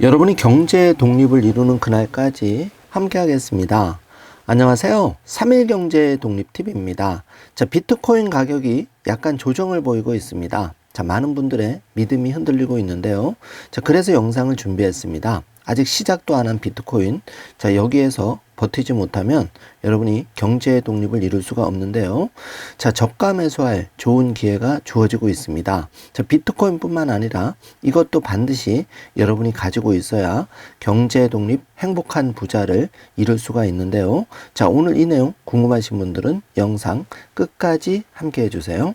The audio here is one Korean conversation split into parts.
여러분이 경제 독립을 이루는 그날까지 함께 하겠습니다. 안녕하세요. 3일 경제 독립 팁입니다. 자, 비트코인 가격이 약간 조정을 보이고 있습니다. 자, 많은 분들의 믿음이 흔들리고 있는데요. 자, 그래서 영상을 준비했습니다. 아직 시작도 안 한 비트코인. 자, 여기에서 버티지 못하면 여러분이 경제 독립을 이룰 수가 없는데요. 자, 저가 매수할 좋은 기회가 주어지고 있습니다. 자, 비트코인뿐만 아니라 이것도 반드시 여러분이 가지고 있어야 경제 독립, 행복한 부자를 이룰 수가 있는데요. 자, 오늘 이 내용 궁금하신 분들은 영상 끝까지 함께 해주세요.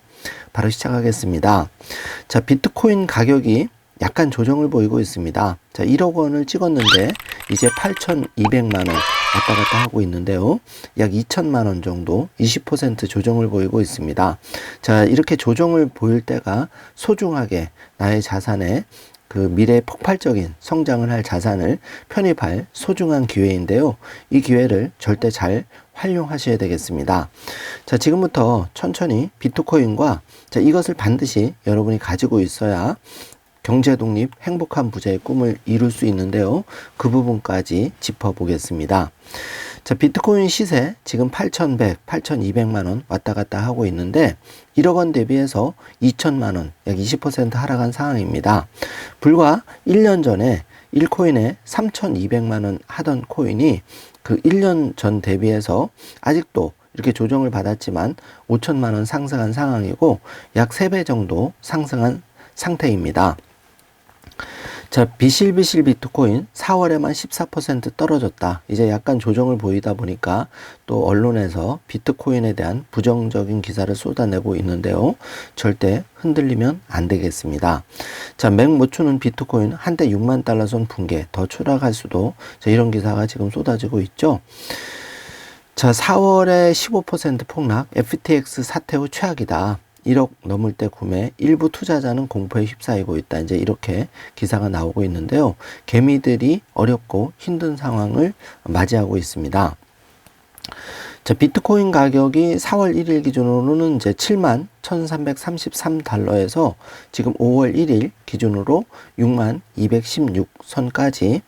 바로 시작하겠습니다. 자, 비트코인 가격이 약간 조정을 보이고 있습니다. 자, 1억 원을 찍었는데 이제 8,200만 원 왔다 갔다 하고 있는데요. 약 2천만 원 정도 20% 조정을 보이고 있습니다. 자, 이렇게 조정을 보일 때가 소중하게 나의 자산에 그 미래 폭발적인 성장을 할 자산을 편입할 소중한 기회인데요. 이 기회를 절대 잘 활용하셔야 되겠습니다. 자, 지금부터 천천히 비트코인과 자, 이것을 반드시 여러분이 가지고 있어야 경제 독립, 행복한 부자의 꿈을 이룰 수 있는데요. 그 부분까지 짚어보겠습니다. 자, 비트코인 시세 지금 8,100, 8,200만 원 왔다 갔다 하고 있는데 1억 원 대비해서 2천만 원, 약 20% 하락한 상황입니다. 불과 1년 전에 1코인에 3,200만 원 하던 코인이 그 1년 전 대비해서 아직도 이렇게 조정을 받았지만 5천만 원 상승한 상황이고 약 3배 정도 상승한 상태입니다. 자, 비실비실 비트코인 4월에만 14% 떨어졌다. 이제 약간 조정을 보이다 보니까 또 언론에서 비트코인에 대한 부정적인 기사를 쏟아내고 있는데요. 절대 흔들리면 안 되겠습니다. 자, 맥 못 추는 비트코인 한때 6만 달러 선 붕괴 더 추락할 수도. 자, 이런 기사가 지금 쏟아지고 있죠. 자, 4월에 15% 폭락, FTX 사태 후 최악이다. 1억 넘을 때 구매, 일부 투자자는 공포에 휩싸이고 있다. 이제 이렇게 기사가 나오고 있는데요. 개미들이 어렵고 힘든 상황을 맞이하고 있습니다. 자, 비트코인 가격이 4월 1일 기준으로는 이제 7만 1333달러에서 지금 5월 1일 기준으로 6만 216선까지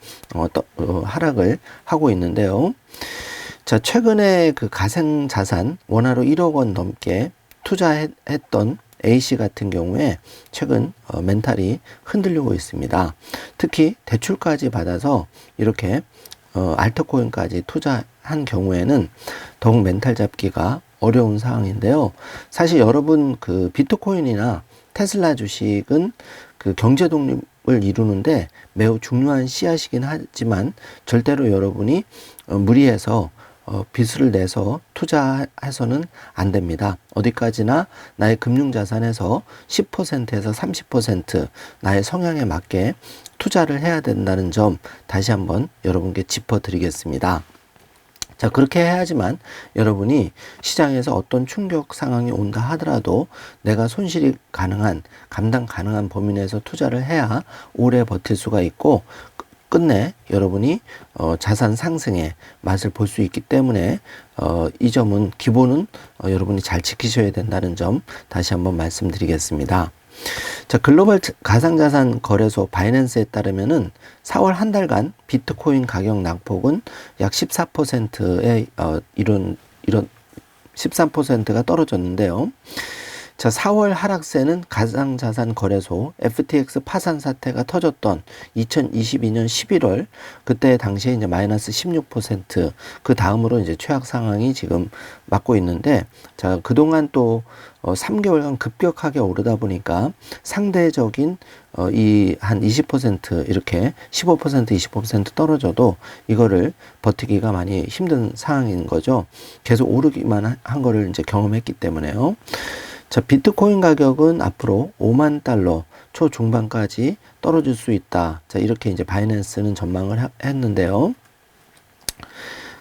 하락을 하고 있는데요. 자, 최근에 그 가상자산 원화로 1억 원 넘게 투자했던 A씨 같은 경우에 최근 멘탈이 흔들리고 있습니다. 특히 대출까지 받아서 이렇게 알트코인까지 투자한 경우에는 더욱 멘탈 잡기가 어려운 상황인데요. 사실 여러분 그 비트코인이나 테슬라 주식은 그 경제 독립을 이루는데 매우 중요한 씨앗이긴 하지만 절대로 여러분이 무리해서 빚을 내서 투자해서는 안 됩니다. 어디까지나 나의 금융자산에서 10%에서 30% 나의 성향에 맞게 투자를 해야 된다는 점 다시 한번 여러분께 짚어드리겠습니다. 자, 그렇게 해야지만 여러분이 시장에서 어떤 충격 상황이 온다 하더라도 내가 손실이 가능한, 감당 가능한 범위 내에서 투자를 해야 오래 버틸 수가 있고 끝내 여러분이 자산 상승의 맛을 볼 수 있기 때문에 이 점은 기본은 여러분이 잘 지키셔야 된다는 점 다시 한번 말씀드리겠습니다. 자, 글로벌 가상자산 거래소 바이낸스에 따르면은 4월 한 달간 비트코인 가격 낙폭은 약 14%의 이런 13%가 떨어졌는데요. 자, 4월 하락세는 가상자산 거래소 FTX 파산 사태가 터졌던 2022년 11월 그때 당시에 이제 마이너스 16%, 그 다음으로 이제 최악 상황이 지금 맞고 있는데, 자, 그동안 또 3개월간 급격하게 오르다 보니까 상대적인 이 한 20% 이렇게 15% 20% 떨어져도 이거를 버티기가 많이 힘든 상황인 거죠. 계속 오르기만 한 거를 이제 경험했기 때문에요. 자, 비트코인 가격은 앞으로 5만 달러 초중반까지 떨어질 수 있다. 자, 이렇게 이제 바이낸스는 전망을 했는데요.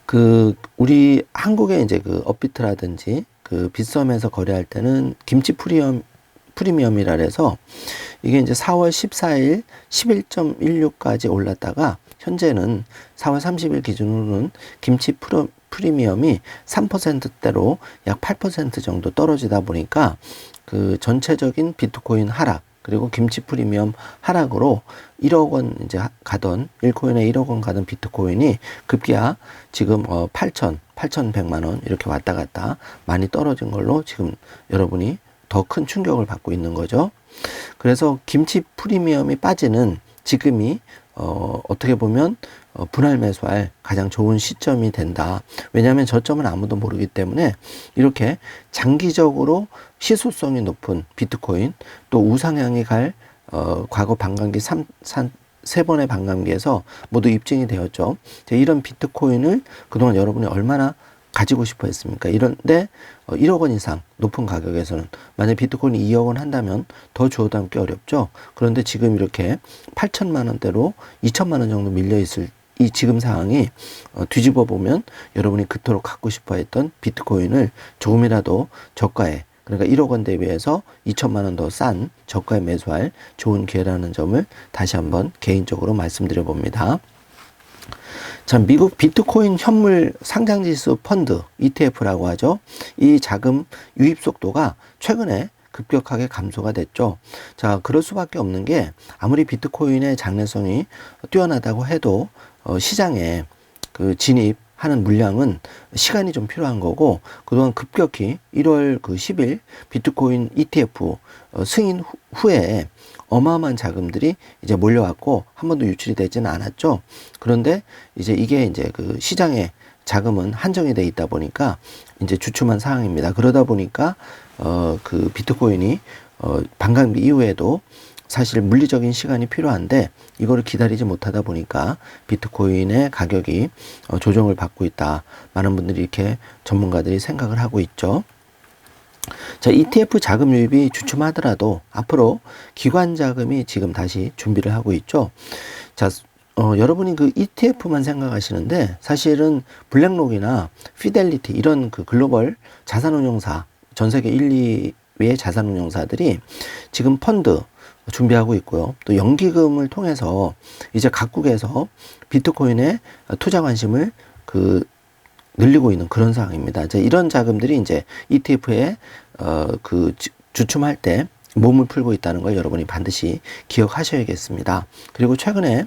그 우리 한국의 이제 그 업비트라든지 그 빗썸에서 거래할 때는 김치 프리미엄이라 해서 이게 이제 4월 14일 11.16까지 올랐다가 현재는 4월 30일 기준으로는 김치 프리미엄이 3%대로 약 8% 정도 떨어지다 보니까 그 전체적인 비트코인 하락, 그리고 김치 프리미엄 하락으로 1억 원 이제 가던 1코인에 1억 원 가던 비트코인이 급기야 지금 8,100만 원 이렇게 왔다 갔다 많이 떨어진 걸로 지금 여러분이 더 큰 충격을 받고 있는 거죠. 그래서 김치 프리미엄이 빠지는 지금이 어떻게 보면 분할 매수할 가장 좋은 시점이 된다. 왜냐하면 저점은 아무도 모르기 때문에 이렇게 장기적으로 시소성이 높은 비트코인 또 우상향이 갈 과거 반감기 3번의 반감기에서 모두 입증이 되었죠. 이런 비트코인을 그동안 여러분이 얼마나 가지고 싶어 했습니까? 이런데 1억 원 이상 높은 가격에서는 만약 비트코인이 2억 원 한다면 더 주워 담기 어렵죠. 그런데 지금 이렇게 8천만 원대로 2천만 원 정도 밀려 있을 이 지금 상황이 뒤집어 보면 여러분이 그토록 갖고 싶어 했던 비트코인을 조금이라도 저가에 그러니까 1억 원 대비해서 2천만 원 더 싼 저가에 매수할 좋은 기회라는 점을 다시 한번 개인적으로 말씀드려 봅니다. 자, 미국 비트코인 현물 상장지수 펀드 ETF라고 하죠. 이 자금 유입 속도가 최근에 급격하게 감소가 됐죠. 자, 그럴 수밖에 없는 게 아무리 비트코인의 장래성이 뛰어나다고 해도 시장에 그 진입하는 물량은 시간이 좀 필요한 거고 그동안 급격히 1월 10일 비트코인 ETF 승인 후에 어마어마한 자금들이 이제 몰려왔고 한 번도 유출이 되지는 않았죠. 그런데 이제 이게 이제 그 시장에 자금은 한정이 돼 있다 보니까 이제 주춤한 상황입니다. 그러다 보니까 그 비트코인이 반감기 이후에도 사실 물리적인 시간이 필요한데 이거를 기다리지 못하다 보니까 비트코인의 가격이 조정을 받고 있다. 많은 분들이 이렇게 전문가들이 생각을 하고 있죠. 자, ETF 자금 유입이 주춤하더라도 앞으로 기관 자금이 지금 다시 준비를 하고 있죠. 자, 여러분이 그 ETF만 생각하시는데 사실은 블랙록이나 피델리티 이런 그 글로벌 자산운용사 전 세계 1, 2위의 자산운용사들이 지금 펀드 준비하고 있고요. 또 연기금을 통해서 이제 각국에서 비트코인에 투자 관심을 늘리고 있는 그런 상황입니다. 이제 이런 자금들이 이제 ETF에 주춤할 때 몸을 풀고 있다는 걸 여러분이 반드시 기억하셔야겠습니다. 그리고 최근에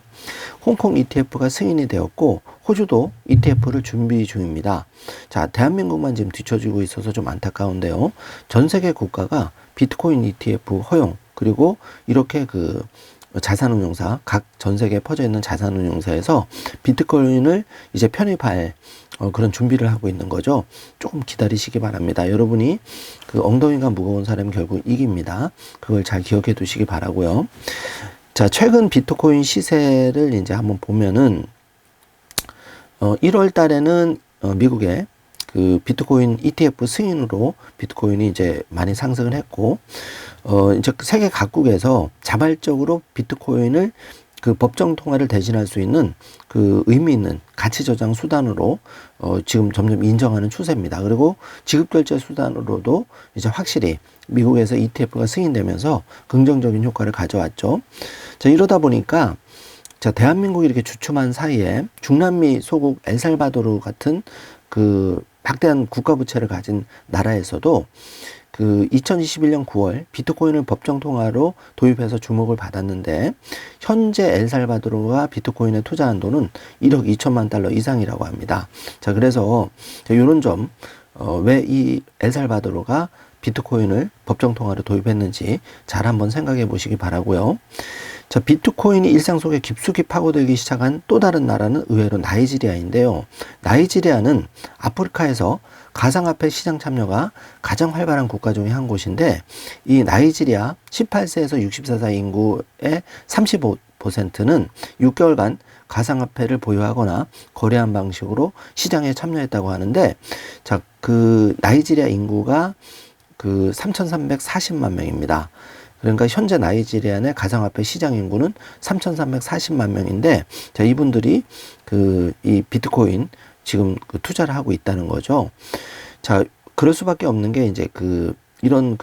홍콩 ETF가 승인이 되었고 호주도 ETF를 준비 중입니다. 자, 대한민국만 지금 뒤처지고 있어서 좀 안타까운데요. 전 세계 국가가 비트코인 ETF 허용 그리고 이렇게 그 자산운용사 각 전 세계에 퍼져 있는 자산운용사에서 비트코인을 이제 편입할 그런 준비를 하고 있는 거죠. 조금 기다리시기 바랍니다. 여러분이 그 엉덩이가 무거운 사람이 결국 이깁니다. 그걸 잘 기억해 두시기 바라고요. 자, 최근 비트코인 시세를 이제 한번 보면은 1월 달에는 미국의 그 비트코인 ETF 승인으로 비트코인이 이제 많이 상승을 했고 이제 세계 각국에서 자발적으로 비트코인을 그 법정 통화를 대신할 수 있는 그 의미 있는 가치 저장 수단으로 지금 점점 인정하는 추세입니다. 그리고 지급 결제 수단으로도 이제 확실히 미국에서 ETF가 승인되면서 긍정적인 효과를 가져왔죠. 자, 이러다 보니까 자, 대한민국이 이렇게 주춤한 사이에 중남미 소국 엘살바도르 같은 그 막대한 국가 부채를 가진 나라에서도 그 2021년 9월 비트코인을 법정 통화로 도입해서 주목을 받았는데 현재 엘살바도르가 비트코인에 투자한 돈은 1억 2천만 달러 이상이라고 합니다. 자, 그래서 이런 점 왜 이 엘살바도르가 비트코인을 법정 통화로 도입했는지 잘 한번 생각해 보시기 바라고요. 자, 비트코인이 일상 속에 깊숙이 파고들기 시작한 또 다른 나라는 의외로 나이지리아인데요. 나이지리아는 아프리카에서 가상화폐 시장 참여가 가장 활발한 국가 중에 한 곳인데 이 나이지리아 18세에서 64세 사이 인구의 35%는 6개월간 가상화폐를 보유하거나 거래한 방식으로 시장에 참여했다고 하는데 자, 그 나이지리아 인구가 그 3,340만 명입니다. 그러니까 현재 나이지리아 내 가상화폐 시장 인구는 3,340만 명인데 자, 이분들이 이 비트코인 지금 투자를 하고 있다는 거죠. 자, 그럴 수밖에 없는 게 이제 이런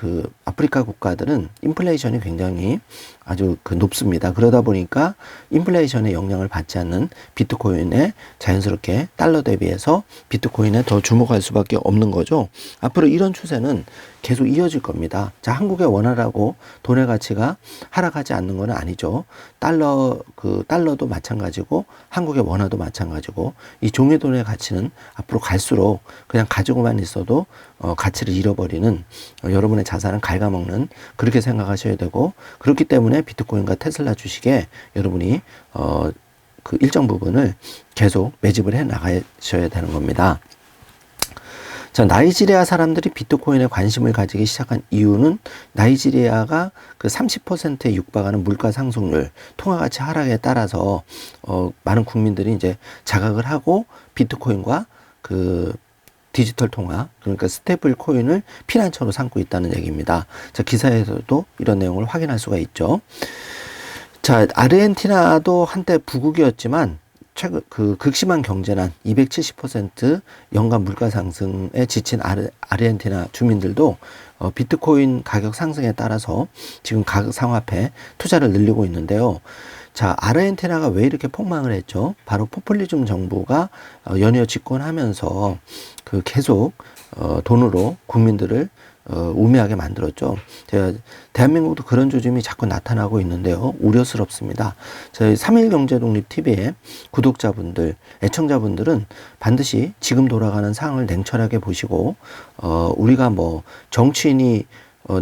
아프리카 국가들은 인플레이션이 굉장히 아주 높습니다. 그러다 보니까 인플레이션의 영향을 받지 않는 비트코인에 자연스럽게 달러 대비해서 비트코인에 더 주목할 수밖에 없는 거죠. 앞으로 이런 추세는 계속 이어질 겁니다. 자, 한국의 원화라고 돈의 가치가 하락하지 않는 건 아니죠. 달러도 마찬가지고 한국의 원화도 마찬가지고 이 종이 돈의 가치는 앞으로 갈수록 그냥 가지고만 있어도 가치를 잃어버리는 여러분의 자산을 갉아먹는 그렇게 생각하셔야 되고 그렇기 때문에 비트코인과 테슬라 주식에 여러분이 일정 부분을 계속 매집을 해 나가셔야 되는 겁니다. 자, 나이지리아 사람들이 비트코인에 관심을 가지기 시작한 이유는 나이지리아가 그 30%에 육박하는 물가 상승률, 통화가치 하락에 따라서 많은 국민들이 이제 자각을 하고 비트코인과 그 디지털 통화, 그러니까 스테이블 코인을 피난처로 삼고 있다는 얘기입니다. 자, 기사에서도 이런 내용을 확인할 수가 있죠. 자, 아르헨티나도 한때 부국이었지만 최근 극심한 경제난 270% 연간 물가 상승에 지친 아르헨티나 주민들도 비트코인 가격 상승에 따라서 지금 가상화폐 투자를 늘리고 있는데요. 자, 아르헨티나가 왜 이렇게 폭망을 했죠? 바로 포퓰리즘 정부가 연이어 집권하면서 계속 돈으로 국민들을 우매하게 만들었죠. 대한민국도 그런 조짐이 자꾸 나타나고 있는데요. 우려스럽습니다. 저희 3.1경제독립TV의 구독자분들, 애청자분들은 반드시 지금 돌아가는 상황을 냉철하게 보시고 우리가 뭐 정치인이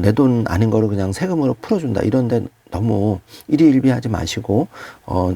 내 돈 아닌 거를 그냥 세금으로 풀어준다 이런데 너무 일희일비하지 마시고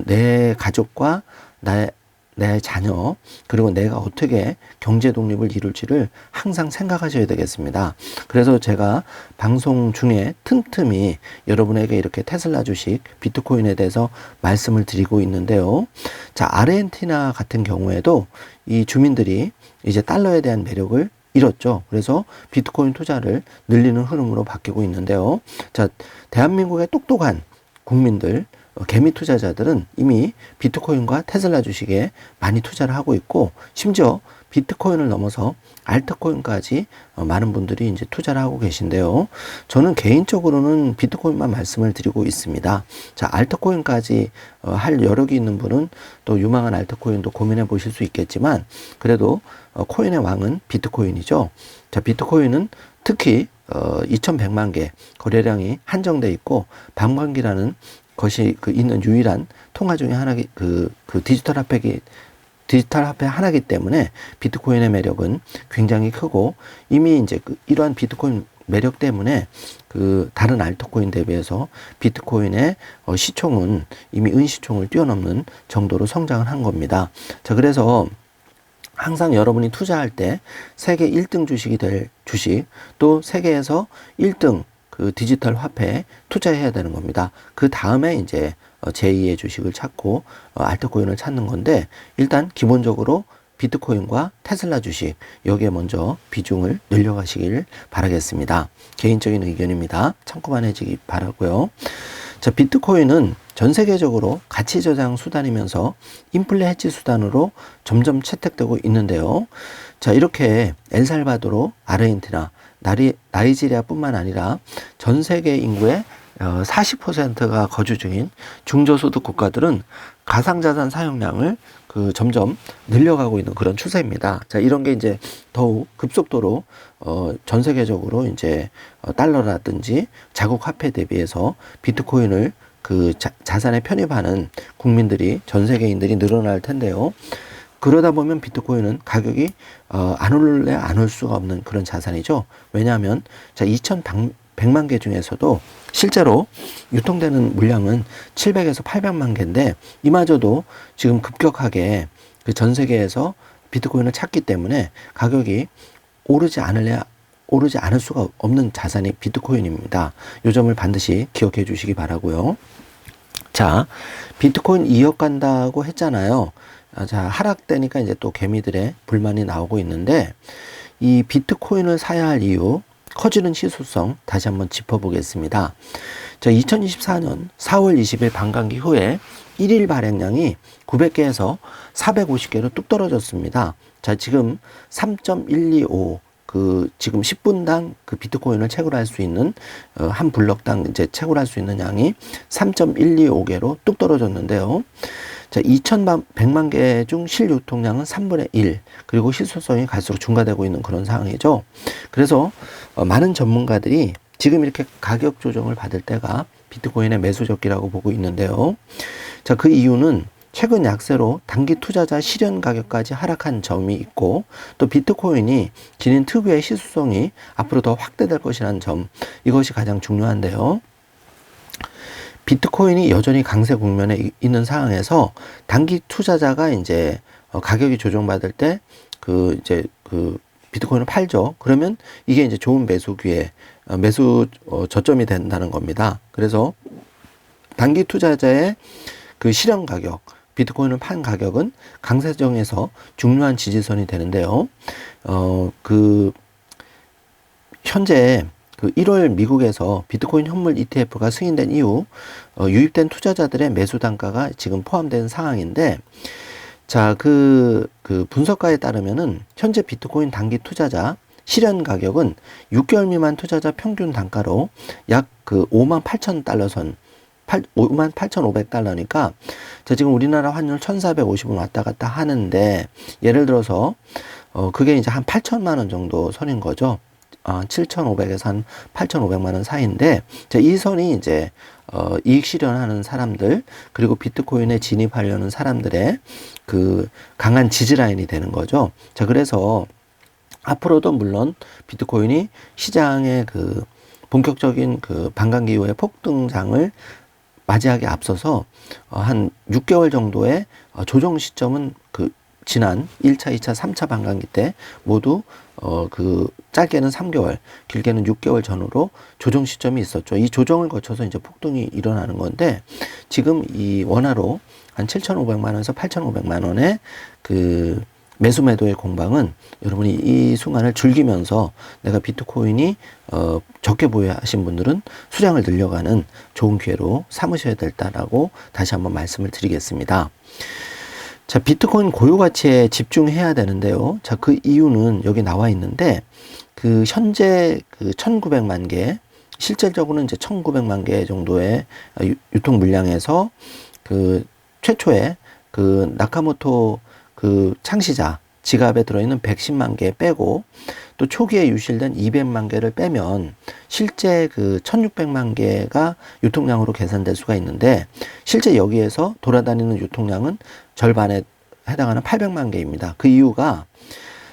내 가족과 내 자녀 그리고 내가 어떻게 경제 독립을 이룰지를 항상 생각하셔야 되겠습니다. 그래서 제가 방송 중에 틈틈이 여러분에게 이렇게 테슬라 주식, 비트코인에 대해서 말씀을 드리고 있는데요. 자, 아르헨티나 같은 경우에도 이 주민들이 이제 달러에 대한 매력을 잃었죠. 그래서 비트코인 투자를 늘리는 흐름으로 바뀌고 있는데요. 자, 대한민국의 똑똑한 국민들, 개미 투자자들은 이미 비트코인과 테슬라 주식에 많이 투자를 하고 있고 심지어 비트코인을 넘어서 알트코인까지 많은 분들이 이제 투자를 하고 계신데요. 저는 개인적으로는 비트코인만 말씀을 드리고 있습니다. 자, 알트코인까지 할 여력이 있는 분은 또 유망한 알트코인도 고민해 보실 수 있겠지만 그래도 코인의 왕은 비트코인이죠. 자, 비트코인은 특히 2100만 개 거래량이 한정돼 있고 반감기라는 것이 있는 유일한 통화 중에 하나기 디지털 화폐 하나이기 때문에 비트코인의 매력은 굉장히 크고 이미 이제 이러한 비트코인 매력 때문에 다른 알트코인 대비해서 비트코인의 시총은 이미 은시총을 뛰어넘는 정도로 성장을 한 겁니다. 자, 그래서 항상 여러분이 투자할 때 세계 1등 주식이 될 주식 또 세계에서 1등 디지털 화폐에 투자해야 되는 겁니다. 그 다음에 이제 제2의 주식을 찾고 알트코인을 찾는 건데 일단 기본적으로 비트코인과 테슬라 주식 여기에 먼저 비중을 늘려가시길 바라겠습니다. 개인적인 의견입니다. 참고만 해주기 바라고요. 자, 비트코인은 전 세계적으로 가치 저장 수단이면서 인플레 해지 수단으로 점점 채택되고 있는데요. 자, 이렇게 엘살바도르, 아르헨티나, 나이지리아뿐만 아니라 전 세계 인구의 40%가 거주 중인 중저소득 국가들은 가상자산 사용량을 점점 늘려가고 있는 그런 추세입니다. 자, 이런 게 이제 더욱 급속도로 전 세계적으로 이제 달러라든지 자국 화폐 대비해서 비트코인을 자산에 편입하는 국민들이 전 세계인들이 늘어날 텐데요. 그러다 보면 비트코인은 가격이 안 올래 안 올 수가 없는 그런 자산이죠. 왜냐하면 자, 2100만 개 중에서도 실제로 유통되는 물량은 700에서 800만 개인데 이마저도 지금 급격하게 전 세계에서 비트코인을 찾기 때문에 가격이 오르지 않을 수가 없는 자산이 비트코인입니다. 이 점을 반드시 기억해 주시기 바라고요. 자, 비트코인 2억 간다고 했잖아요. 자, 하락되니까 이제 또 개미들의 불만이 나오고 있는데 이 비트코인을 사야 할 이유, 커지는 희소성 다시 한번 짚어보겠습니다. 자, 2024년 4월 20일 반감기 후에 1일 발행량이 900개에서 450개로 뚝 떨어졌습니다. 자, 지금 3.125 지금 10분당 그 비트코인을 채굴할 수 있는 한 블럭당 이제 채굴할 수 있는 양이 3.125개로 뚝 떨어졌는데요. 자, 2,100만 개 중 실유통량은 3분의 1, 그리고 실소성이 갈수록 증가되고 있는 그런 상황이죠. 그래서 많은 전문가들이 지금 이렇게 가격 조정을 받을 때가 비트코인의 매수적기라고 보고 있는데요. 자, 그 이유는 최근 약세로 단기 투자자 실현 가격까지 하락한 점이 있고, 또 비트코인이 지닌 특유의 시수성이 앞으로 더 확대될 것이라는 점, 이것이 가장 중요한데요. 비트코인이 여전히 강세 국면에 있는 상황에서 단기 투자자가 이제 가격이 조정받을 때 비트코인을 팔죠. 그러면 이게 이제 좋은 매수 기회, 매수 저점이 된다는 겁니다. 그래서 단기 투자자의 그 실현 가격, 비트코인을 판 가격은 강세정에서 중요한 지지선이 되는데요. 현재 1월 미국에서 비트코인 현물 ETF가 승인된 이후 유입된 투자자들의 매수 단가가 지금 포함된 상황인데, 자, 분석가에 따르면은 현재 비트코인 단기 투자자 실현 가격은 6개월 미만 투자자 평균 단가로 약 58,000달러 선, 58,500달러니까, 자, 지금 우리나라 환율 1,450원 왔다 갔다 하는데, 예를 들어서, 그게 이제 한 8천만 원 정도 선인 거죠. 7,500에서 한 8,500만 원 사이인데, 자, 이 선이 이제, 이익 실현하는 사람들, 그리고 비트코인에 진입하려는 사람들의 강한 지지라인이 되는 거죠. 자, 그래서 앞으로도 물론 비트코인이 시장의 본격적인 반감기 이후의 폭등장을 맞이하기 앞서서 한 6개월 정도의 조정 시점은 지난 1차, 2차, 3차 반감기 때 모두 짧게는 3개월, 길게는 6개월 전후로 조정 시점이 있었죠. 이 조정을 거쳐서 이제 폭등이 일어나는 건데, 지금 이 원화로 한 7,500만 원에서 8,500만 원의 매수 매도의 공방은 여러분이 이 순간을 즐기면서 내가 비트코인이 적게 보유하신 분들은 수량을 늘려가는 좋은 기회로 삼으셔야 된다라고 다시 한번 말씀을 드리겠습니다. 자, 비트코인 고유 가치에 집중해야 되는데요. 자, 그 이유는 여기 나와 있는데, 현재 1,900만 개, 실질적으로는 이제 1,900만 개 정도의 유통 물량에서 최초에 나카모토 창시자 지갑에 들어있는 110만 개 빼고, 또 초기에 유실된 200만 개를 빼면 실제 1600만 개가 유통량으로 계산될 수가 있는데, 실제 여기에서 돌아다니는 유통량은 절반에 해당하는 800만 개입니다. 그 이유가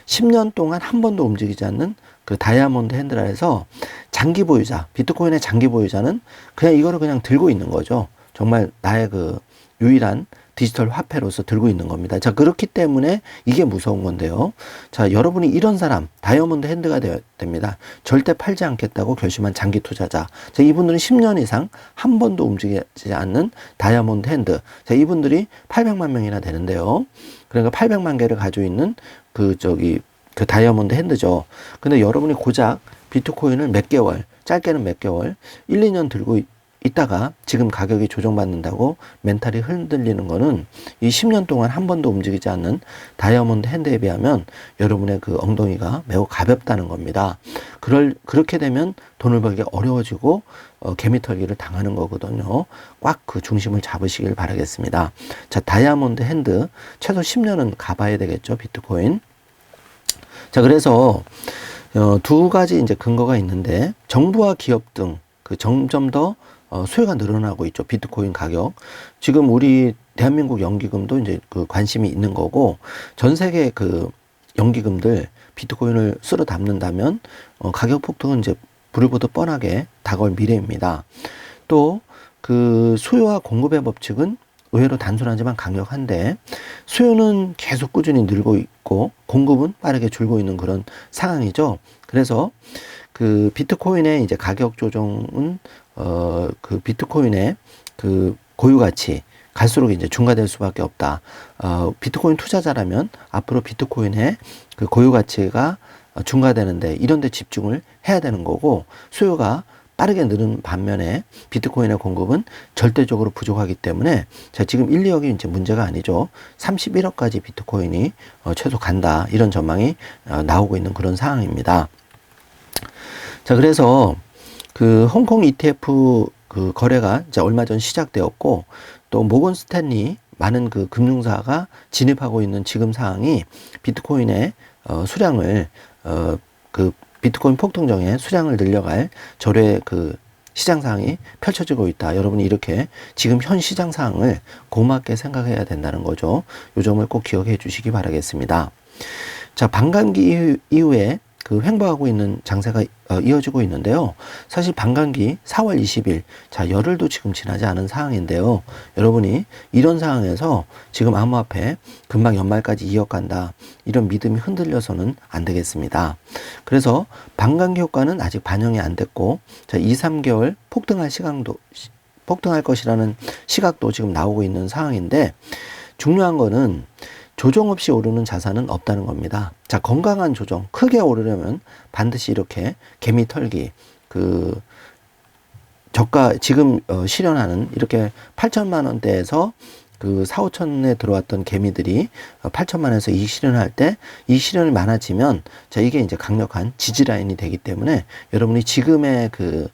10년 동안 한 번도 움직이지 않는 다이아몬드 핸드라 해서 장기 보유자, 비트코인의 장기 보유자는 그냥 이거를 그냥 들고 있는 거죠. 정말 나의 유일한 디지털 화폐로서 들고 있는 겁니다. 자, 그렇기 때문에 이게 무서운 건데요. 자, 여러분이 이런 사람, 다이아몬드 핸드가 됩니다. 절대 팔지 않겠다고 결심한 장기 투자자. 자, 이분들은 10년 이상 한 번도 움직이지 않는 다이아몬드 핸드. 자, 이분들이 800만 명이나 되는데요. 그러니까 800만 개를 가지고 있는 다이아몬드 핸드죠. 근데 여러분이 고작 비트코인을 몇 개월, 짧게는 몇 개월, 1, 2년 들고 있다가 지금 가격이 조정받는다고 멘탈이 흔들리는 거는 이 10년 동안 한 번도 움직이지 않는 다이아몬드 핸드에 비하면 여러분의 엉덩이가 매우 가볍다는 겁니다. 그렇게 되면 돈을 벌기 어려워지고 개미털기를 당하는 거거든요. 꽉 중심을 잡으시길 바라겠습니다. 자, 다이아몬드 핸드 최소 10년은 가봐야 되겠죠, 비트코인. 자, 그래서 두 가지 이제 근거가 있는데, 정부와 기업 등 점점 더 수요가 늘어나고 있죠. 비트코인 가격. 지금 우리 대한민국 연기금도 이제 관심이 있는 거고, 전 세계 연기금들 비트코인을 쓸어 담는다면 가격 폭등은 이제 불을 보듯 뻔하게 다가올 미래입니다. 또 수요와 공급의 법칙은 의외로 단순하지만 강력한데, 수요는 계속 꾸준히 늘고 있고 공급은 빠르게 줄고 있는 그런 상황이죠. 그래서 비트코인의 이제 가격 조정은 비트코인의 고유 가치 갈수록 이제 중과될 수밖에 없다. 비트코인 투자자라면 앞으로 비트코인의 고유 가치가 중과되는데 이런 데 집중을 해야 되는 거고, 수요가 빠르게 늘은 반면에 비트코인의 공급은 절대적으로 부족하기 때문에 자, 지금 1, 2억이 이제 문제가 아니죠. 31억까지 비트코인이 최소 간다. 이런 전망이 나오고 있는 그런 상황입니다. 자, 그래서 그 홍콩 ETF 그 거래가 이제 얼마 전 시작되었고 또 모건 스탠리 많은 그 금융사가 진입하고 있는 지금 상황이 비트코인의 수량을 그 비트코인 폭등정의 수량을 늘려갈 절의 그 시장 상황이 펼쳐지고 있다. 여러분이 이렇게 지금 현 시장 상황을 고맙게 생각해야 된다는 거죠. 이 점을 꼭 기억해 주시기 바라겠습니다. 자, 반감기 이후에 그 횡보하고 있는 장세가 이어지고 있는데요. 사실 반감기 4월 20일, 자, 열흘도 지금 지나지 않은 상황인데요. 여러분이 이런 상황에서 지금 암호화폐 금방 연말까지 이어간다. 이런 믿음이 흔들려서는 안 되겠습니다. 그래서 반감기 효과는 아직 반영이 안 됐고, 자, 2, 3개월 폭등할 것이라는 시각도 지금 나오고 있는 상황인데, 중요한 거는 조정 없이 오르는 자산은 없다는 겁니다. 자, 건강한 조정, 크게 오르려면 반드시 이렇게 개미 털기, 그 저가 지금 실현하는 이렇게 8천만 원대에서 그 4, 5천에 들어왔던 개미들이 8천만 원에서 이 실현할 때 이 실현이 많아지면 자, 이게 이제 강력한 지지 라인이 되기 때문에 여러분이 지금의 그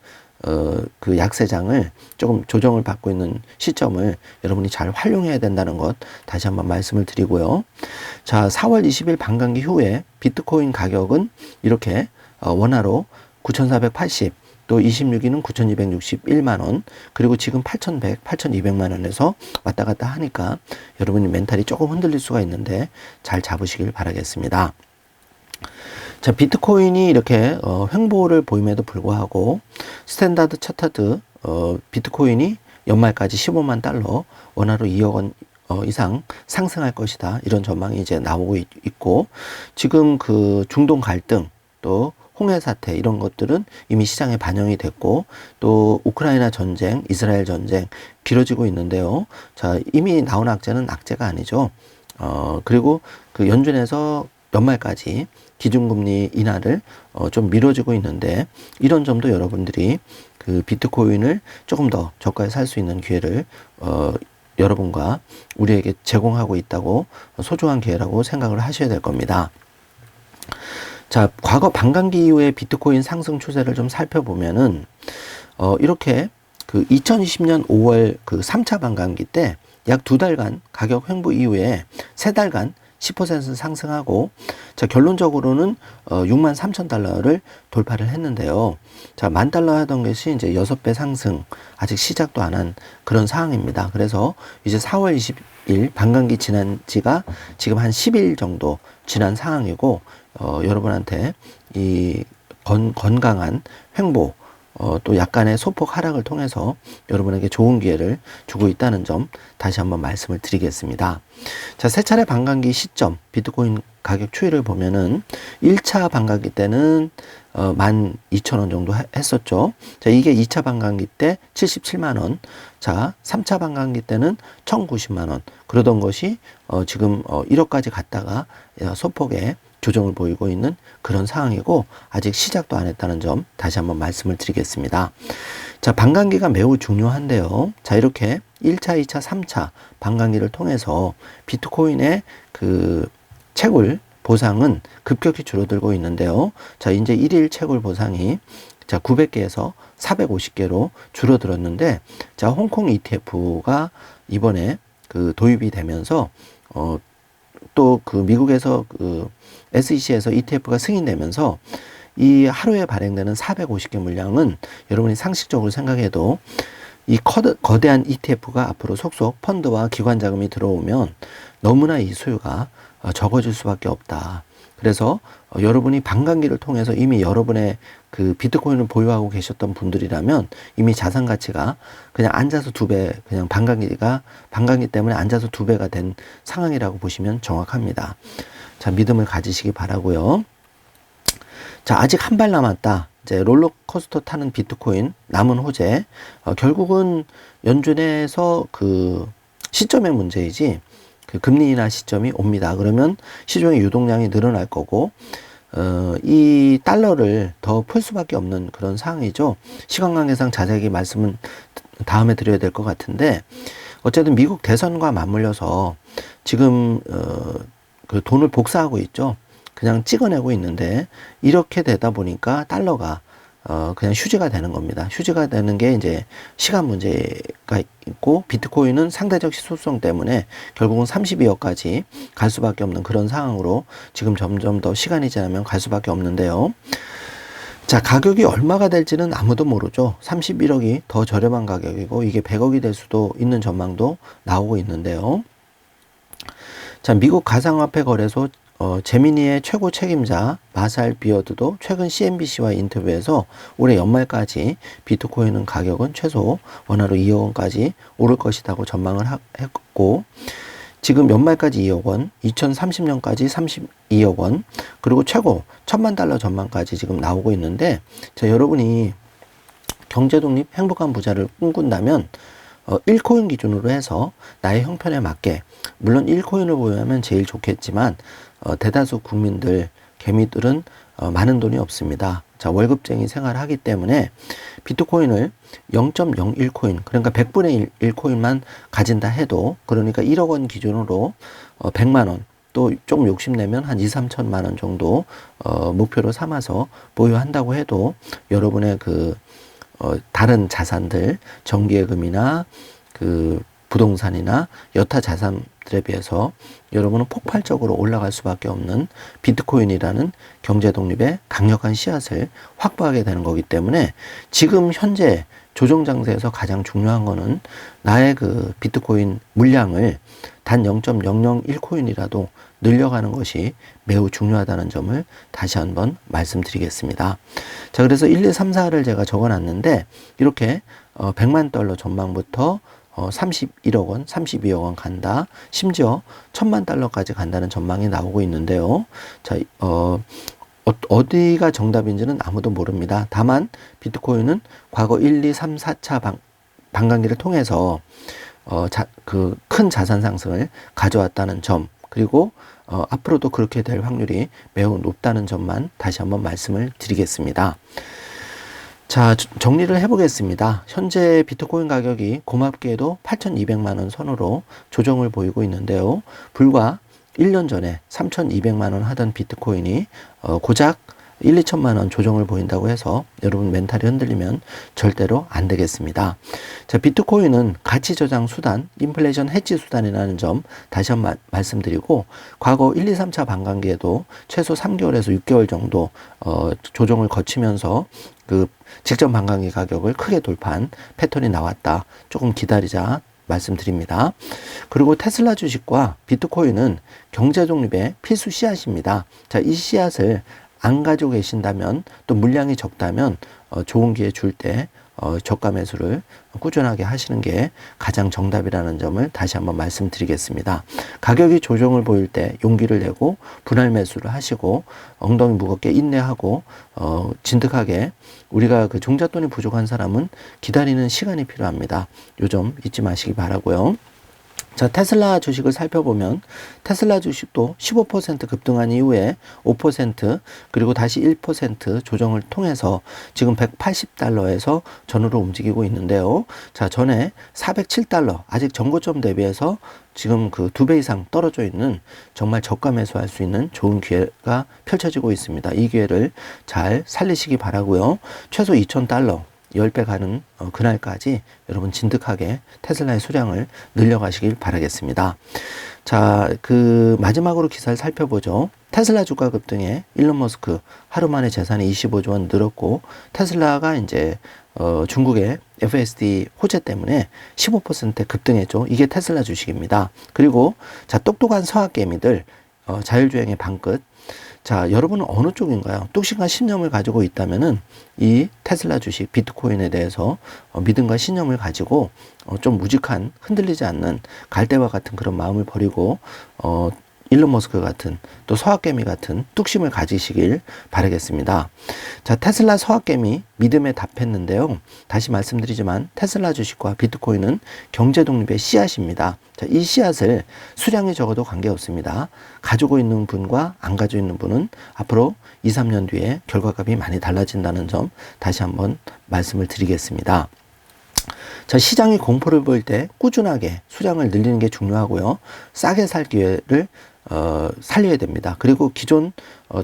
약세장을 조금 조정을 받고 있는 시점을 여러분이 잘 활용해야 된다는 것 다시 한번 말씀을 드리고요. 자, 4월 20일 반감기 후에 비트코인 가격은 이렇게 원화로 9,480, 또 26일은 9,261만 원, 그리고 지금 8,100, 8,200만 원에서 왔다 갔다 하니까 여러분이 멘탈이 조금 흔들릴 수가 있는데 잘 잡으시길 바라겠습니다. 자, 비트코인이 이렇게 횡보를 보임에도 불구하고 스탠다드 차타드 비트코인이 연말까지 15만 달러 원화로 2억 원 이상 상승할 것이다. 이런 전망이 이제 나오고 있고 지금 그 중동 갈등 또 홍해 사태 이런 것들은 이미 시장에 반영이 됐고 또 우크라이나 전쟁, 이스라엘 전쟁 길어지고 있는데요. 자, 이미 나온 악재는 악재가 아니죠. 그리고 그 연준에서 연말까지 기준금리 인하를 좀 미뤄지고 있는데 이런 점도 여러분들이 그 비트코인을 조금 더 저가에 살 수 있는 기회를 여러분과 우리에게 제공하고 있다고 소중한 기회라고 생각을 하셔야 될 겁니다. 자, 과거 반감기 이후에 비트코인 상승 추세를 좀 살펴보면은 이렇게 그 2020년 5월 그 3차 반감기 때 약 2달간 가격 횡보 이후에 3달간 10% 상승하고 자, 결론적으로는 6만 3천 달러를 돌파를 했는데요. 자, 10,000달러 하던 것이 이제 6배 상승, 아직 시작도 안 한 그런 상황입니다. 그래서 이제 4월 20일 반감기 지난 지가 지금 한 10일 정도 지난 상황이고 여러분한테 이 건강한 횡보 또 약간의 소폭 하락을 통해서 여러분에게 좋은 기회를 주고 있다는 점 다시 한번 말씀을 드리겠습니다. 자, 세 차례 반감기 시점 비트코인 가격 추이를 보면은 1차 반감기 때는 12,000원 정도 했었죠. 자, 이게 2차 반감기 때 77만 원. 자, 3차 반감기 때는 1,090만 원. 그러던 것이 지금 1억까지 갔다가 소폭의 조정을 보이고 있는 그런 상황이고 아직 시작도 안 했다는 점 다시 한번 말씀을 드리겠습니다. 자, 반감기가 매우 중요한데요. 자, 이렇게 1차, 2차, 3차 반감기를 통해서 비트코인의 그 채굴 보상은 급격히 줄어들고 있는데요. 자, 이제 1일 채굴 보상이 자, 900개에서 450개로 줄어들었는데 자, 홍콩 ETF가 이번에 그 도입이 되면서 또 그 미국에서 그 SEC에서 ETF가 승인되면서 이 하루에 발행되는 450개 물량은 여러분이 상식적으로 생각해도 이 거대한 ETF가 앞으로 속속 펀드와 기관 자금이 들어오면 너무나 이 수요가 적어질 수밖에 없다. 그래서 여러분이 반감기를 통해서 이미 여러분의 그 비트코인을 보유하고 계셨던 분들이라면 이미 자산 가치가 그냥 앉아서 2배, 그냥 반감기 때문에 앉아서 2배가 된 상황이라고 보시면 정확합니다. 자, 믿음을 가지시기 바라고요. 자, 아직 한 발 남았다. 이제 롤러코스터 타는 비트코인 남은 호재. 결국은 연준에서 그 시점의 문제이지 그 금리 인하 시점이 옵니다. 그러면 시중의 유동량이 늘어날 거고 이 달러를 더 풀 수밖에 없는 그런 상황이죠. 시간 관계상 자세히 말씀은 다음에 드려야 될 것 같은데, 어쨌든 미국 대선과 맞물려서 지금 그 돈을 복사하고 있죠. 그냥 찍어내고 있는데, 이렇게 되다 보니까 달러가 그냥 휴지가 되는 겁니다. 휴지가 되는 게 이제 시간 문제가 있고, 비트코인은 상대적 희소성 때문에 결국은 32억까지 갈 수밖에 없는 그런 상황으로 지금 점점 더 시간이 지나면 갈 수밖에 없는데요. 자, 가격이 얼마가 될지는 아무도 모르죠. 31억이 더 저렴한 가격이고, 이게 100억이 될 수도 있는 전망도 나오고 있는데요. 자, 미국 가상화폐 거래소 제미니의 최고 책임자 마살 비어드도 최근 CNBC와 인터뷰에서 올해 연말까지 비트코인은 가격은 최소 원화로 2억 원까지 오를 것이라고 전망을 했고, 지금 연말까지 2억 원, 2030년까지 32억 원, 그리고 최고 1000만 달러 전망까지 지금 나오고 있는데, 자, 여러분이 경제 독립 행복한 부자를 꿈꾼다면 1코인 기준으로 해서 나의 형편에 맞게, 물론 1코인을 보유하면 제일 좋겠지만 대다수 국민들, 개미들은 많은 돈이 없습니다. 자, 월급쟁이 생활을 하기 때문에 비트코인을 0.01코인, 그러니까 100분의 1코인만 가진다 해도, 그러니까 1억 원 기준으로 100만 원, 또 좀 욕심내면 한 2, 3천만 원 정도 목표로 삼아서 보유한다고 해도 여러분의 그 다른 자산들, 정기예금이나 그 부동산이나 여타 자산들에 비해서 여러분은 폭발적으로 올라갈 수밖에 없는 비트코인이라는 경제 독립의 강력한 씨앗을 확보하게 되는 거기 때문에, 지금 현재 조정 장세에서 가장 중요한 거는 나의 그 비트코인 물량을 단 0.001코인이라도 늘려가는 것이 매우 중요하다는 점을 다시 한번 말씀드리겠습니다. 자, 그래서 1, 2, 3, 4를 제가 적어놨는데, 이렇게 100만 달러 전망부터 31억 원, 32억 원 간다. 심지어 1000만 달러까지 간다는 전망이 나오고 있는데요. 자, 어디가 정답인지는 아무도 모릅니다. 다만 비트코인은 과거 1, 2, 3, 4차 반감기를 통해서 그 큰 자산 상승을 가져왔다는 점, 그리고 앞으로도 그렇게 될 확률이 매우 높다는 점만 다시 한번 말씀을 드리겠습니다. 자, 정리를 해보겠습니다. 현재 비트코인 가격이 고맙게도 8,200만 원 선으로 조정을 보이고 있는데요. 불과 1년 전에 3,200만 원 하던 비트코인이 고작 1, 2천만 원 조정을 보인다고 해서 여러분 멘탈이 흔들리면 절대로 안 되겠습니다. 자, 비트코인은 가치 저장 수단, 인플레이션 해지 수단이라는 점 다시 한번 말씀드리고, 과거 1, 2, 3차 반감기에도 최소 3개월에서 6개월 정도 조정을 거치면서 그 직전 반감기 가격을 크게 돌파한 패턴이 나왔다. 조금 기다리자 말씀드립니다. 그리고 테슬라 주식과 비트코인은 경제 독립의 필수 씨앗입니다. 자, 이 씨앗을 안 가지고 계신다면, 또 물량이 적다면 좋은 기회 줄 때 저가 매수를 꾸준하게 하시는 게 가장 정답이라는 점을 다시 한번 말씀드리겠습니다. 가격이 조정을 보일 때 용기를 내고 분할 매수를 하시고, 엉덩이 무겁게 인내하고 진득하게, 우리가 그 종잣돈이 부족한 사람은 기다리는 시간이 필요합니다. 요 점 잊지 마시기 바라고요. 자, 테슬라 주식을 살펴보면 테슬라 주식도 15% 급등한 이후에 5% 그리고 다시 1% 조정을 통해서 지금 180달러에서 전후로 움직이고 있는데요. 자, 전에 407달러, 아직 전고점 대비해서 지금 그 2배 이상 떨어져 있는 정말 저가 매수할 수 있는 좋은 기회가 펼쳐지고 있습니다. 이 기회를 잘 살리시기 바라고요. 최소 2,000달러 10배 가는 그날까지 여러분 진득하게 테슬라의 수량을 늘려가시길 바라겠습니다. 자, 그 마지막으로 기사를 살펴보죠. 테슬라 주가 급등에 일론 머스크 하루 만에 재산이 25조 원 늘었고, 테슬라가 이제 중국의 FSD 호재 때문에 15% 급등했죠. 이게 테슬라 주식입니다. 그리고 자, 똑똑한 서학개미들 자율주행의 방끝. 자, 여러분은 어느 쪽인가요? 뚝심과 신념을 가지고 있다면은 이 테슬라 주식, 비트코인에 대해서 믿음과 신념을 가지고 좀 무직한, 흔들리지 않는 갈대와 같은 그런 마음을 버리고 일론 머스크 같은 또 서학개미 같은 뚝심을 가지시길 바라겠습니다. 자, 테슬라 서학개미 믿음에 답했는데요. 다시 말씀드리지만 테슬라 주식과 비트코인은 경제 독립의 씨앗입니다. 자, 이 씨앗을 수량이 적어도 관계없습니다. 가지고 있는 분과 안 가지고 있는 분은 앞으로 2, 3년 뒤에 결과값이 많이 달라진다는 점 다시 한번 말씀을 드리겠습니다. 자, 시장이 공포를 보일 때 꾸준하게 수량을 늘리는 게 중요하고요. 싸게 살 기회를 살려야 됩니다. 그리고 기존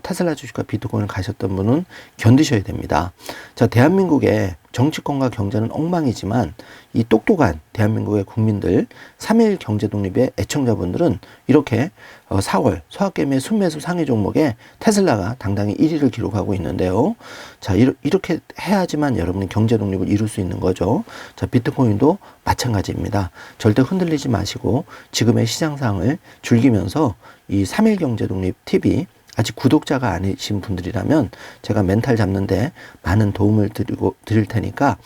테슬라 주식과 비트코인을 가셨던 분은 견디셔야 됩니다. 자, 대한민국의 정치권과 경제는 엉망이지만 이 똑똑한 대한민국의 국민들 3일 경제 독립의 애청자분들은 이렇게 4월 서학개미의 순매수 상위 종목에 테슬라가 당당히 1위를 기록하고 있는데요. 자, 이렇게 해야지만 여러분이 경제 독립을 이룰 수 있는 거죠. 자, 비트코인도 마찬가지입니다. 절대 흔들리지 마시고 지금의 시장 상황을 즐기면서 이 3일 경제 독립 TV 아직 구독자가 아니신 분들이라면 제가 멘탈 잡는데 많은 도움을 드릴 테니까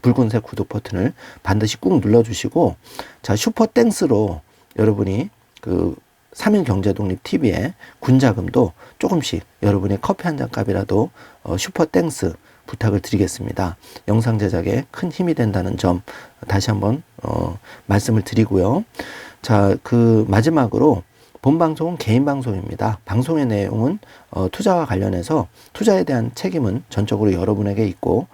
붉은색 구독 버튼을 반드시 꾹 눌러주시고, 자, 슈퍼 땡스로 여러분이 그 3일 경제독립 TV에 군자금도 조금씩 여러분의 커피 한 잔 값이라도 슈퍼 땡스 부탁을 드리겠습니다. 영상 제작에 큰 힘이 된다는 점 다시 한번 말씀을 드리고요. 자, 그 마지막으로 본 방송은 개인 방송입니다. 방송의 내용은 투자와 관련해서 투자에 대한 책임은 전적으로 여러분에게 있고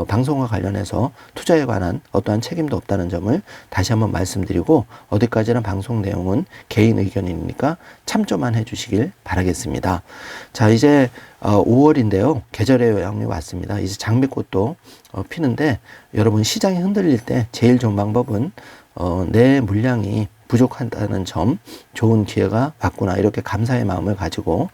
방송과 관련해서 투자에 관한 어떠한 책임도 없다는 점을 다시 한번 말씀드리고, 어디까지나 방송 내용은 개인 의견이니까 참조만 해주시길 바라겠습니다. 자, 이제 5월인데요. 계절의 요양이 왔습니다. 이제 장미꽃도 피는데 여러분 시장이 흔들릴 때 제일 좋은 방법은 내 물량이 부족하다는 점, 좋은 기회가 왔구나 이렇게 감사의 마음을 가지고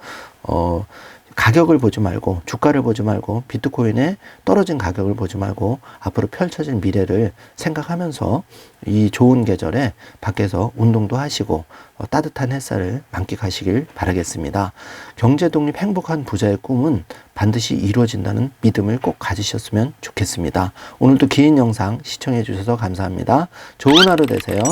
가격을 보지 말고 주가를 보지 말고 비트코인의 떨어진 가격을 보지 말고 앞으로 펼쳐질 미래를 생각하면서 이 좋은 계절에 밖에서 운동도 하시고 따뜻한 햇살을 만끽하시길 바라겠습니다. 경제 독립 행복한 부자의 꿈은 반드시 이루어진다는 믿음을 꼭 가지셨으면 좋겠습니다. 오늘도 긴 영상 시청해 주셔서 감사합니다. 좋은 하루 되세요.